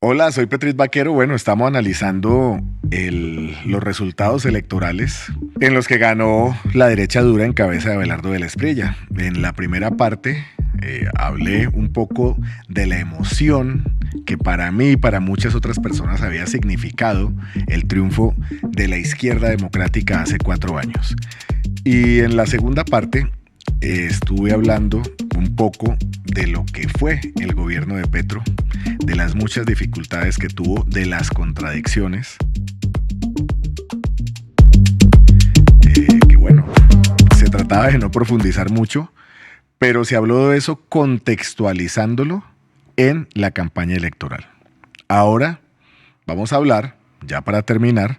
Hola, soy Petrit Vaquero. Bueno, estamos analizando los resultados electorales en los que ganó la derecha dura en cabeza de Abelardo de la Espriella. En la primera parte hablé un poco de la emoción que para mí y para muchas otras personas había significado el triunfo de la izquierda democrática hace 4 años. Y en la segunda parte estuve hablando un poco de lo que fue el gobierno de Petro, de las muchas dificultades que tuvo, de las contradicciones, que bueno, se trataba de no profundizar mucho, pero se habló de eso contextualizándolo en la campaña electoral. Ahora vamos a hablar, ya para terminar,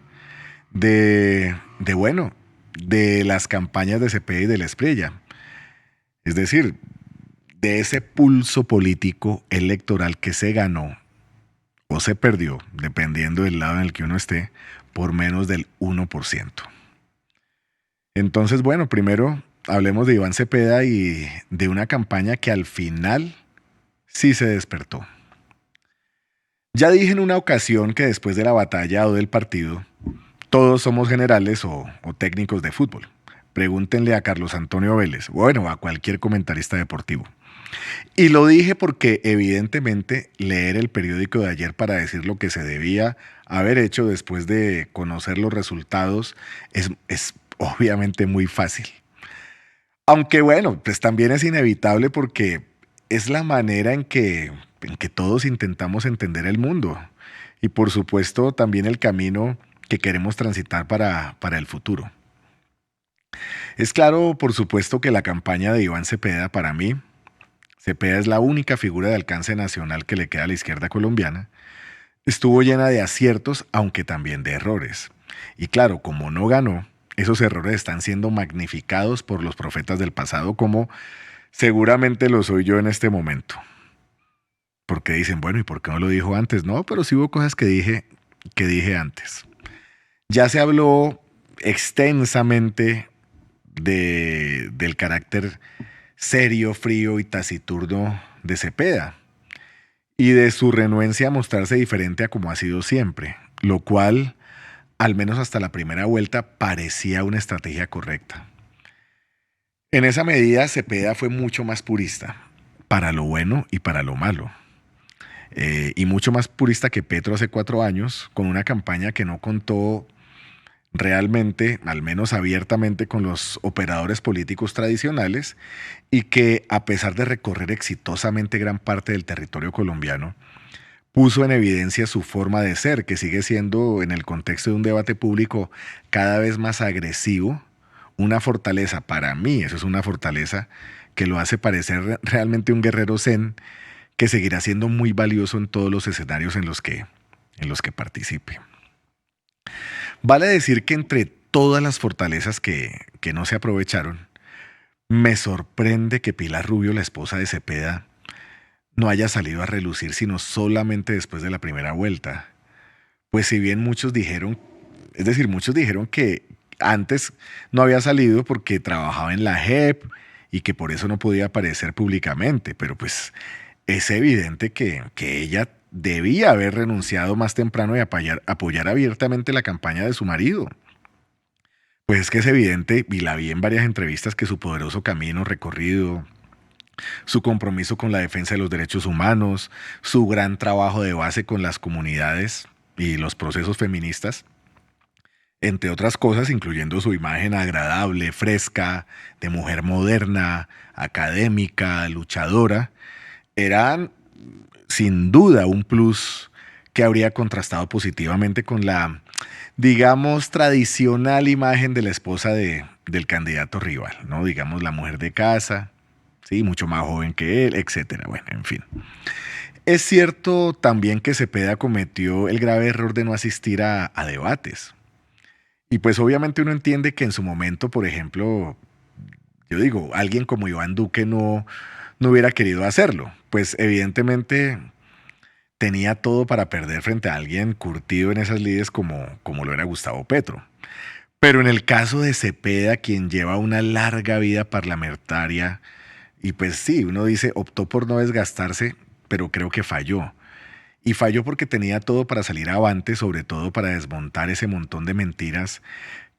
bueno, de las campañas de Cepeda y de la Espriella. Es decir, de ese pulso político electoral que se ganó o se perdió, dependiendo del lado en el que uno esté, por menos del 1%. Entonces, bueno, primero hablemos de Iván Cepeda y de una campaña que al final sí se despertó. Ya dije en una ocasión que después de la batalla o del partido, todos somos generales o técnicos de fútbol. Pregúntenle a Carlos Antonio Vélez, bueno, a cualquier comentarista deportivo. Y lo dije porque evidentemente leer el periódico de ayer para decir lo que se debía haber hecho después de conocer los resultados es obviamente muy fácil. Aunque bueno, pues también es inevitable porque es la manera en que todos intentamos entender el mundo y por supuesto también el camino que queremos transitar para el futuro. Es claro, por supuesto, que la campaña de Iván Cepeda para mí, Cepeda es la única figura de alcance nacional que le queda a la izquierda colombiana, estuvo llena de aciertos, aunque también de errores. Y claro, como no ganó, esos errores están siendo magnificados por los profetas del pasado, como seguramente lo soy yo en este momento. Porque dicen, bueno, ¿y por qué no lo dijo antes? No, pero sí hubo cosas que dije antes. Ya se habló extensamente del carácter serio, frío y taciturno de Cepeda y de su renuencia a mostrarse diferente a como ha sido siempre, lo cual, al menos hasta la primera vuelta, parecía una estrategia correcta. En esa medida, Cepeda fue mucho más purista, para lo bueno y para lo malo, y mucho más purista que Petro hace 4 años, con una campaña que no contó realmente, al menos abiertamente, con los operadores políticos tradicionales y que, a pesar de recorrer exitosamente gran parte del territorio colombiano, puso en evidencia su forma de ser, que sigue siendo, en el contexto de un debate público cada vez más agresivo, una fortaleza, para mí eso es una fortaleza que lo hace parecer realmente un guerrero zen que seguirá siendo muy valioso en todos los escenarios en los que participe. Vale decir que entre todas las fortalezas que no se aprovecharon, me sorprende que Pilar Rubio, la esposa de Cepeda, no haya salido a relucir sino solamente después de la primera vuelta. Pues si bien muchos dijeron, es decir, muchos dijeron que antes no había salido porque trabajaba en la JEP y que por eso no podía aparecer públicamente, pero pues es evidente que ella debía haber renunciado más temprano y apoyar abiertamente la campaña de su marido. Pues es que es evidente, y la vi en varias entrevistas, que su poderoso camino recorrido, su compromiso con la defensa de los derechos humanos, su gran trabajo de base con las comunidades y los procesos feministas, entre otras cosas, incluyendo su imagen agradable, fresca, de mujer moderna, académica, luchadora, eran sin duda un plus que habría contrastado positivamente con la, digamos, tradicional imagen de la esposa del candidato rival, ¿no? Digamos, la mujer de casa, sí, mucho más joven que él, etcétera. Bueno, en fin. Es cierto también que Cepeda cometió el grave error de no asistir a debates. Y pues obviamente uno entiende que en su momento, por ejemplo, yo digo, alguien como Iván Duque no hubiera querido hacerlo. Pues evidentemente tenía todo para perder frente a alguien curtido en esas lides como lo era Gustavo Petro. Pero en el caso de Cepeda, quien lleva una larga vida parlamentaria, y pues sí, uno dice, optó por no desgastarse, pero creo que falló. Y falló porque tenía todo para salir avante, sobre todo para desmontar ese montón de mentiras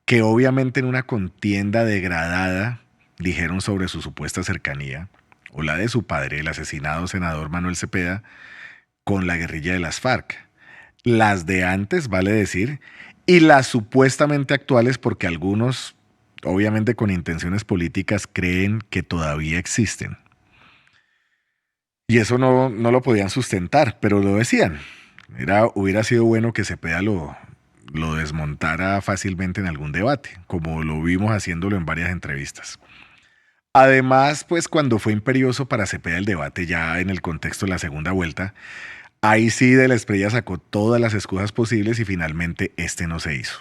que obviamente en una contienda degradada dijeron sobre su supuesta cercanía, o la de su padre, el asesinado senador Manuel Cepeda, con la guerrilla de las FARC. Las de antes, vale decir, y las supuestamente actuales porque algunos, obviamente con intenciones políticas, creen que todavía existen. Y eso no lo podían sustentar, pero lo decían. Hubiera sido bueno que Cepeda lo desmontara fácilmente en algún debate, como lo vimos haciéndolo en varias entrevistas. Además, pues cuando fue imperioso para Cepeda el debate ya en el contexto de la segunda vuelta, ahí sí de la Espriella sacó todas las excusas posibles y finalmente este no se hizo.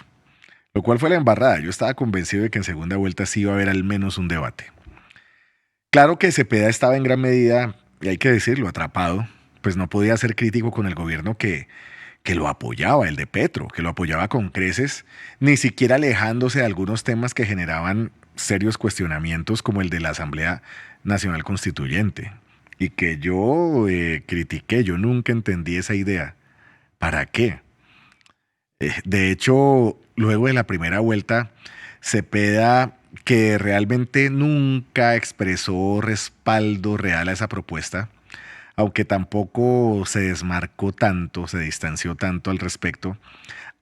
Lo cual fue la embarrada. Yo estaba convencido de que en segunda vuelta sí iba a haber al menos un debate. Claro que Cepeda estaba en gran medida, y hay que decirlo, atrapado, pues no podía ser crítico con el gobierno que lo apoyaba, el de Petro, que lo apoyaba con creces, ni siquiera alejándose de algunos temas que generaban serios cuestionamientos como el de la Asamblea Nacional Constituyente. Y que yo critiqué, yo nunca entendí esa idea. ¿Para qué? De hecho, luego de la primera vuelta, Cepeda, que realmente nunca expresó respaldo real a esa propuesta, aunque tampoco se desmarcó tanto, se distanció tanto al respecto,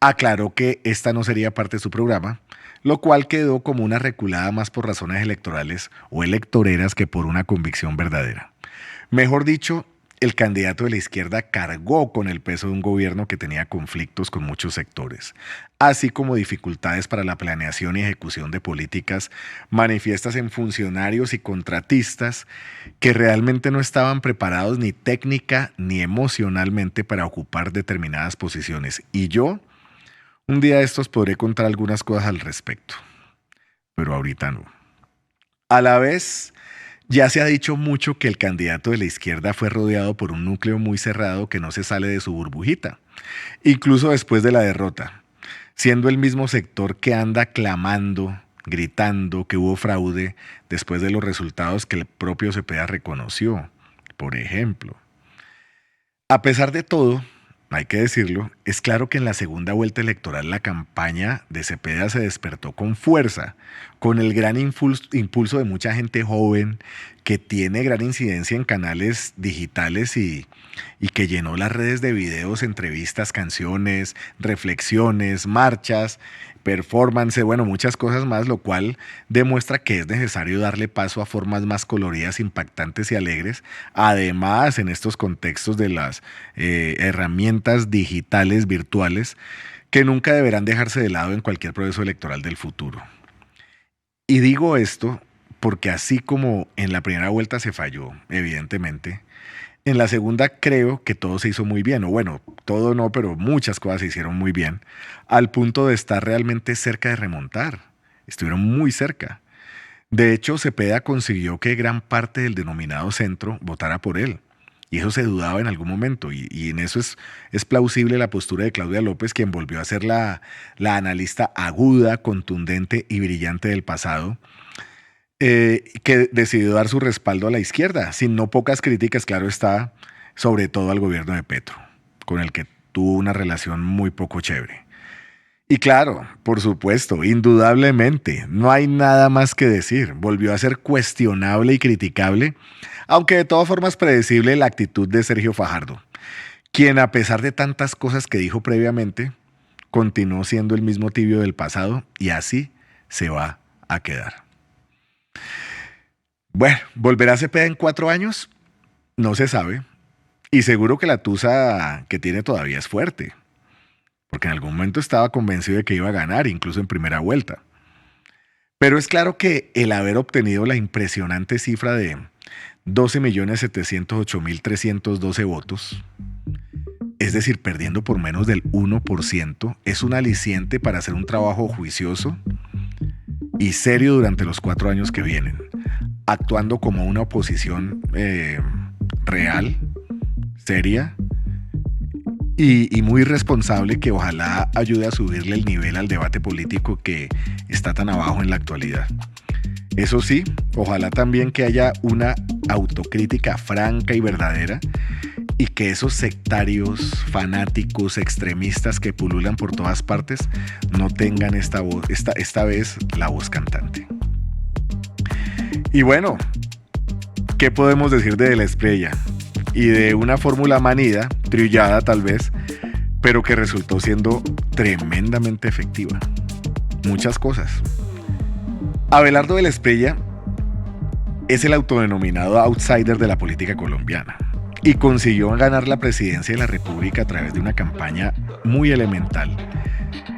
aclaró que esta no sería parte de su programa, lo cual quedó como una reculada más por razones electorales o electoreras que por una convicción verdadera. Mejor dicho, el candidato de la izquierda cargó con el peso de un gobierno que tenía conflictos con muchos sectores, así como dificultades para la planeación y ejecución de políticas manifiestas en funcionarios y contratistas que realmente no estaban preparados ni técnica ni emocionalmente para ocupar determinadas posiciones. Y yo, un día de estos podré contar algunas cosas al respecto, pero ahorita no. A la vez, ya se ha dicho mucho que el candidato de la izquierda fue rodeado por un núcleo muy cerrado que no se sale de su burbujita, incluso después de la derrota, siendo el mismo sector que anda clamando, gritando que hubo fraude después de los resultados que el propio Cepeda reconoció, por ejemplo. A pesar de todo, hay que decirlo, es claro que en la segunda vuelta electoral la campaña de Cepeda se despertó con fuerza, con el gran impulso de mucha gente joven que tiene gran incidencia en canales digitales y que llenó las redes de videos, entrevistas, canciones, reflexiones, marchas, performance, bueno, muchas cosas más, lo cual demuestra que es necesario darle paso a formas más coloridas, impactantes y alegres. Además, en estos contextos de las herramientas digitales, virtuales, que nunca deberán dejarse de lado en cualquier proceso electoral del futuro. Y digo esto porque así como en la primera vuelta se falló, evidentemente, en la segunda creo que todo se hizo muy bien, o bueno, todo no, pero muchas cosas se hicieron muy bien, al punto de estar realmente cerca de remontar. Estuvieron muy cerca. De hecho, Cepeda consiguió que gran parte del denominado centro votara por él. Y eso se dudaba en algún momento. Y en eso es plausible la postura de Claudia López, quien volvió a ser la analista aguda, contundente y brillante del pasado, que decidió dar su respaldo a la izquierda, sin no pocas críticas, claro está, sobre todo al gobierno de Petro, con el que tuvo una relación muy poco chévere. Y claro, por supuesto, indudablemente, no hay nada más que decir. Volvió a ser cuestionable y criticable, aunque de todas formas predecible la actitud de Sergio Fajardo, quien a pesar de tantas cosas que dijo previamente, continuó siendo el mismo tibio del pasado y así se va a quedar. Bueno, ¿volverá Cepeda en 4 años? No se sabe. Y seguro que la tusa que tiene todavía es fuerte, porque en algún momento estaba convencido de que iba a ganar, incluso en primera vuelta. Pero es claro que el haber obtenido la impresionante cifra de 12.708.312 votos, es decir, perdiendo por menos del 1%, es un aliciente para hacer un trabajo juicioso y serio durante los 4 años que vienen, actuando como una oposición real, seria y muy responsable, que ojalá ayude a subirle el nivel al debate político que está tan abajo en la actualidad. Eso sí, ojalá también que haya una autocrítica franca y verdadera y que esos sectarios, fanáticos, extremistas que pululan por todas partes no tengan esta vez la voz cantante. Y bueno, ¿qué podemos decir de la Espriella? Y de una fórmula manida, trillada tal vez, pero que resultó siendo tremendamente efectiva. Muchas cosas. Abelardo de la Espriella es el autodenominado outsider de la política colombiana y consiguió ganar la presidencia de la República a través de una campaña muy elemental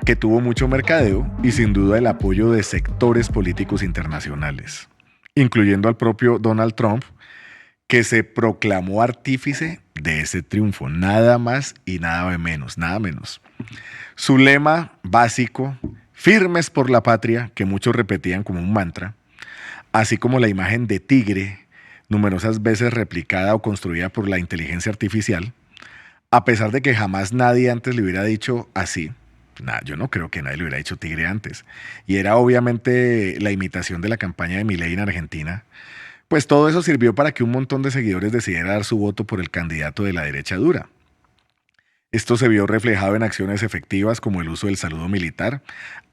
que tuvo mucho mercadeo y sin duda el apoyo de sectores políticos internacionales, incluyendo al propio Donald Trump, que se proclamó artífice de ese triunfo, nada más y nada menos, nada menos. Su lema básico, firmes por la patria, que muchos repetían como un mantra, así como la imagen de tigre, numerosas veces replicada o construida por la inteligencia artificial, a pesar de que jamás nadie antes le hubiera dicho así. Yo no creo que nadie le hubiera dicho tigre antes. Y era obviamente la imitación de la campaña de Milei en Argentina. Pues todo eso sirvió para que un montón de seguidores decidiera dar su voto por el candidato de la derecha dura. Esto se vio reflejado en acciones efectivas como el uso del saludo militar,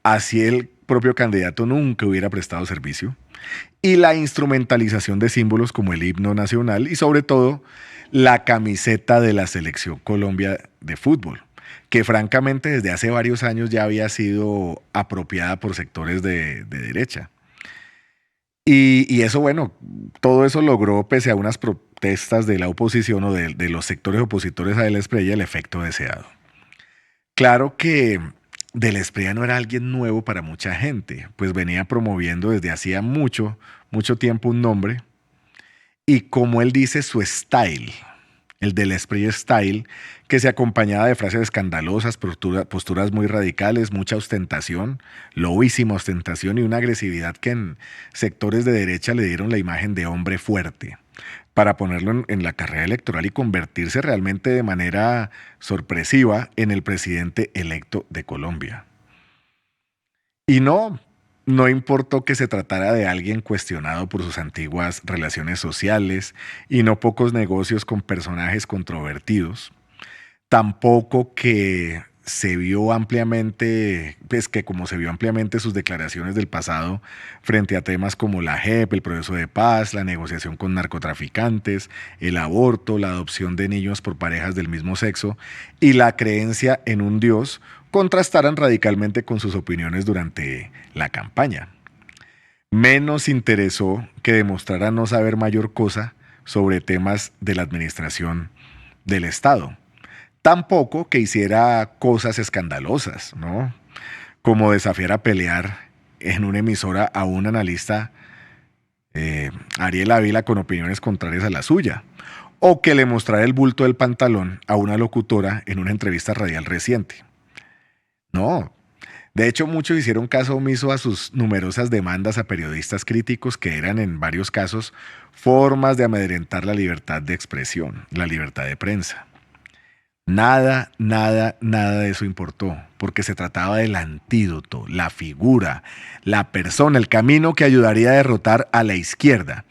así el propio candidato nunca hubiera prestado servicio, y la instrumentalización de símbolos como el himno nacional y sobre todo la camiseta de la Selección Colombia de fútbol, que francamente desde hace varios años ya había sido apropiada por sectores de derecha. Y eso, bueno, todo eso logró, pese a unas protestas de la oposición o de los sectores opositores a de la Espriella, el efecto deseado. Claro que de la Espriella no era alguien nuevo para mucha gente, pues venía promoviendo desde hacía mucho tiempo un nombre, y como él dice, su style, el de la Espriella style, que se acompañaba de frases escandalosas, posturas muy radicales, mucha ostentación, lobísima ostentación y una agresividad que en sectores de derecha le dieron la imagen de hombre fuerte, para ponerlo en la carrera electoral y convertirse realmente de manera sorpresiva en el presidente electo de Colombia. Y no importó que se tratara de alguien cuestionado por sus antiguas relaciones sociales y no pocos negocios con personajes controvertidos, tampoco que se vio ampliamente, pues que como se vio ampliamente sus declaraciones del pasado frente a temas como la JEP, el proceso de paz, la negociación con narcotraficantes, el aborto, la adopción de niños por parejas del mismo sexo y la creencia en un Dios, contrastaran radicalmente con sus opiniones durante la campaña. Menos interesó que demostrara no saber mayor cosa sobre temas de la administración del Estado. Tampoco que hiciera cosas escandalosas, ¿no? Como desafiar a pelear en una emisora a un analista, Ariel Ávila, con opiniones contrarias a la suya, o que le mostrara el bulto del pantalón a una locutora en una entrevista radial reciente. No. De hecho, muchos hicieron caso omiso a sus numerosas demandas a periodistas críticos que eran en varios casos formas de amedrentar la libertad de expresión, la libertad de prensa. Nada de eso importó, porque se trataba del antídoto, la figura, la persona, el camino que ayudaría a derrotar a la izquierda,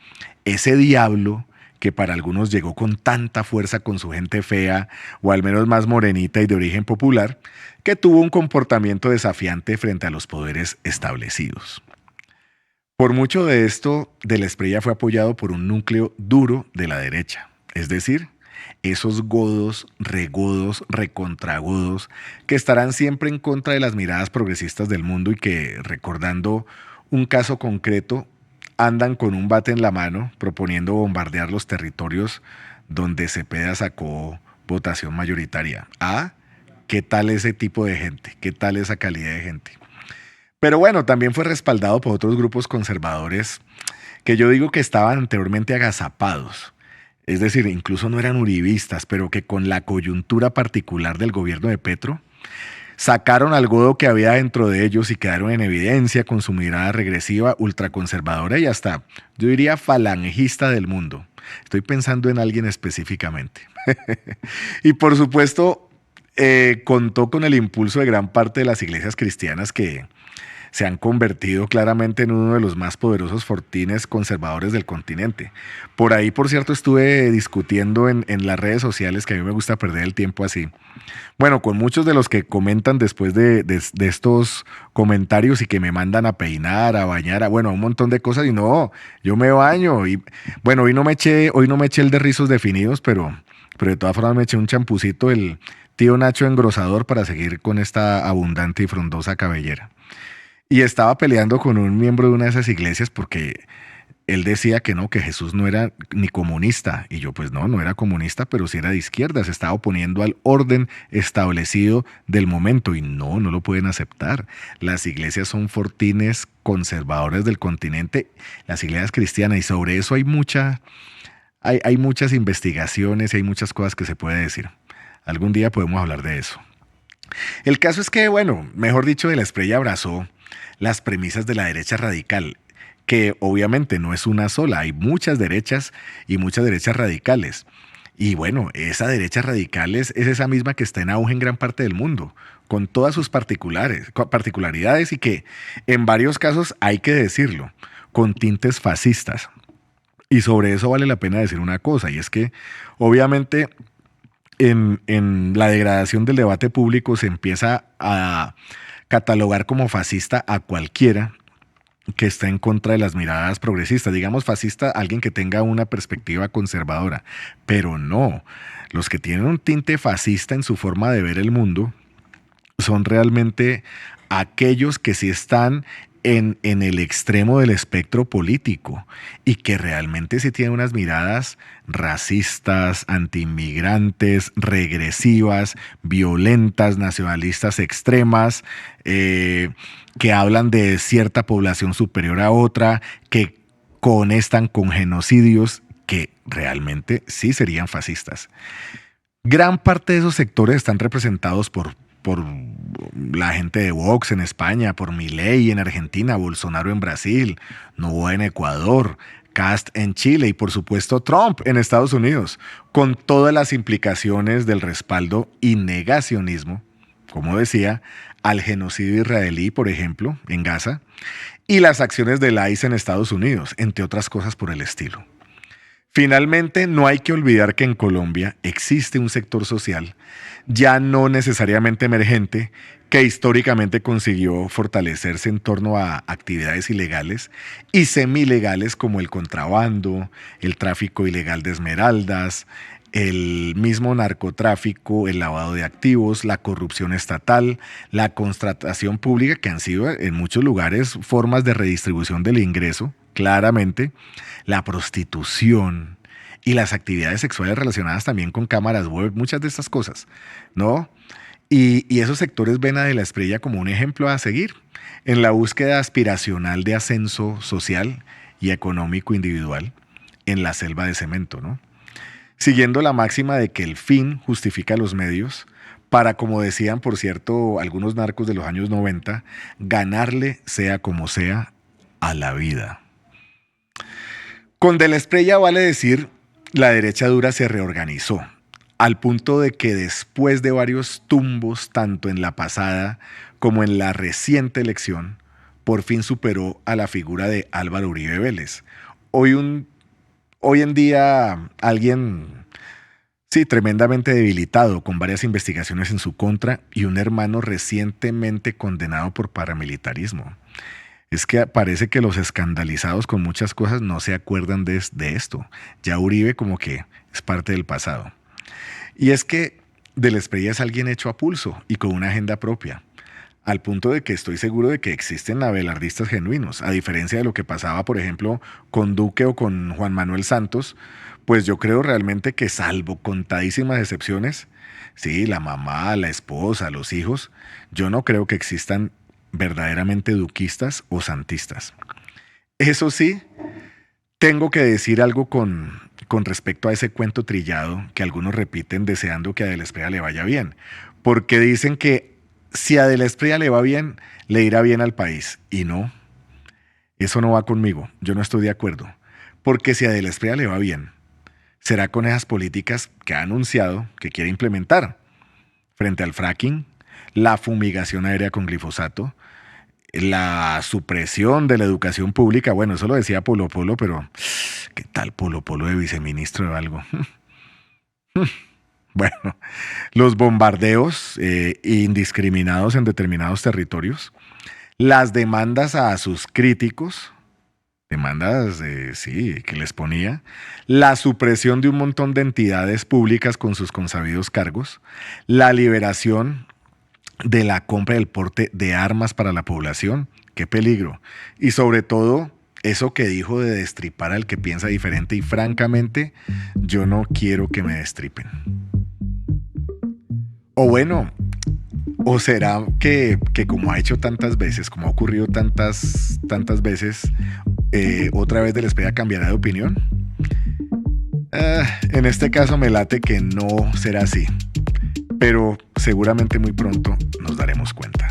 ese diablo que para algunos llegó con tanta fuerza con su gente fea, o al menos más morenita y de origen popular, que tuvo un comportamiento desafiante frente a los poderes establecidos. Por mucho de esto, de la Espriella fue apoyado por un núcleo duro de la derecha, es decir, esos godos, regodos, recontragodos, que estarán siempre en contra de las miradas progresistas del mundo y que, recordando un caso concreto, andan con un bate en la mano proponiendo bombardear los territorios donde Cepeda sacó votación mayoritaria. ¿Qué tal ese tipo de gente? ¿Qué tal esa calidad de gente? Pero bueno, también fue respaldado por otros grupos conservadores que yo digo que estaban anteriormente agazapados. Es decir, incluso no eran uribistas, pero que con la coyuntura particular del gobierno de Petro, sacaron al godo que había dentro de ellos y quedaron en evidencia con su mirada regresiva, ultraconservadora y hasta, yo diría, falangista del mundo. Estoy pensando en alguien específicamente. Y por supuesto, contó con el impulso de gran parte de las iglesias cristianas que se han convertido claramente en uno de los más poderosos fortines conservadores del continente. Por ahí, por cierto, estuve discutiendo en las redes sociales, que a mí me gusta perder el tiempo así. Bueno, con muchos de los que comentan después de estos comentarios y que me mandan a peinar, a bañar, bueno, a un montón de cosas y no, yo me baño y bueno, hoy no me eché el de rizos definidos, pero de todas formas me eché un champucito, el tío Nacho engrosador para seguir con esta abundante y frondosa cabellera. Y estaba peleando con un miembro de una de esas iglesias porque él decía que no, que Jesús no era ni comunista. Y yo, pues no, no era comunista, pero sí era de izquierda. Se estaba oponiendo al orden establecido del momento. Y no, no lo pueden aceptar. Las iglesias son fortines conservadores del continente, las iglesias cristianas. Y sobre eso hay muchas investigaciones y hay muchas cosas que se puede decir. Algún día podemos hablar de eso. El caso es que, bueno, mejor dicho, el Espriella abrazó las premisas de la derecha radical, que obviamente no es una sola, hay muchas derechas y muchas derechas radicales. Y bueno, esa derecha radical es esa misma que está en auge en gran parte del mundo, con todas sus particularidades y que en varios casos, hay que decirlo, con tintes fascistas. Y sobre eso vale la pena decir una cosa, y es que obviamente en la degradación del debate público se empieza a catalogar como fascista a cualquiera que está en contra de las miradas progresistas. Digamos fascista, alguien que tenga una perspectiva conservadora, pero no. Los que tienen un tinte fascista en su forma de ver el mundo son realmente aquellos que sí están en el extremo del espectro político y que realmente sí tienen unas miradas racistas, antiinmigrantes, regresivas, violentas, nacionalistas extremas, que hablan de cierta población superior a otra, que conectan con genocidios que realmente sí serían fascistas. Gran parte de esos sectores están representados por la gente de Vox en España, por Milei en Argentina, Bolsonaro en Brasil, Noboa en Ecuador, Cast en Chile y por supuesto Trump en Estados Unidos, con todas las implicaciones del respaldo y negacionismo, como decía, al genocidio israelí, por ejemplo, en Gaza, y las acciones del ICE en Estados Unidos, entre otras cosas por el estilo. Finalmente, no hay que olvidar que en Colombia existe un sector social, ya no necesariamente emergente, que históricamente consiguió fortalecerse en torno a actividades ilegales y semilegales como el contrabando, el tráfico ilegal de esmeraldas, el mismo narcotráfico, el lavado de activos, la corrupción estatal, la contratación pública, que han sido en muchos lugares formas de redistribución del ingreso, claramente, la prostitución y las actividades sexuales relacionadas también con cámaras web, muchas de estas cosas, ¿no? Y esos sectores ven a De la Espriella como un ejemplo a seguir en la búsqueda aspiracional de ascenso social y económico individual en la selva de cemento, ¿no? Siguiendo la máxima de que el fin justifica los medios, para, como decían, por cierto, algunos narcos de los años 90, ganarle, sea como sea, a la vida. Con De la Espriella vale decir, la derecha dura se reorganizó, al punto de que después de varios tumbos, tanto en la pasada como en la reciente elección, por fin superó a la figura de Álvaro Uribe Vélez. Hoy en día alguien, sí, tremendamente debilitado, con varias investigaciones en su contra y un hermano recientemente condenado por paramilitarismo. Es que parece que los escandalizados con muchas cosas no se acuerdan de esto. Ya Uribe como que es parte del pasado. Y es que De la Espriella es alguien hecho a pulso y con una agenda propia, al punto de que estoy seguro de que existen abelardistas genuinos, a diferencia de lo que pasaba, por ejemplo, con Duque o con Juan Manuel Santos, pues yo creo realmente que salvo contadísimas excepciones, sí, la mamá, la esposa, los hijos, yo no creo que existan verdaderamente duquistas o santistas. Eso sí, tengo que decir algo con respecto a ese cuento trillado que algunos repiten deseando que a De la Espriella le vaya bien, porque dicen que si a De la Espriella le va bien, le irá bien al país. Y no, eso no va conmigo, yo no estoy de acuerdo, porque si a De la Espriella le va bien, será con esas políticas que ha anunciado que quiere implementar frente al fracking, la fumigación aérea con glifosato, La supresión de la educación pública, bueno, eso lo decía Polo Polo, pero ¿qué tal Polo Polo de viceministro de algo? Bueno, los bombardeos indiscriminados en determinados territorios, las demandas a sus críticos, demandas, sí, que les ponía, la supresión de un montón de entidades públicas con sus consabidos cargos, la liberación de la compra y el porte de armas para la población, qué peligro. Y sobre todo, eso que dijo de destripar al que piensa diferente y francamente, yo no quiero que me destripen. O bueno, o será que como ha hecho tantas veces, como ha ocurrido tantas veces, otra vez de la espera cambiará de opinión. En este caso me late que no será así, pero seguramente muy pronto nos daremos cuenta.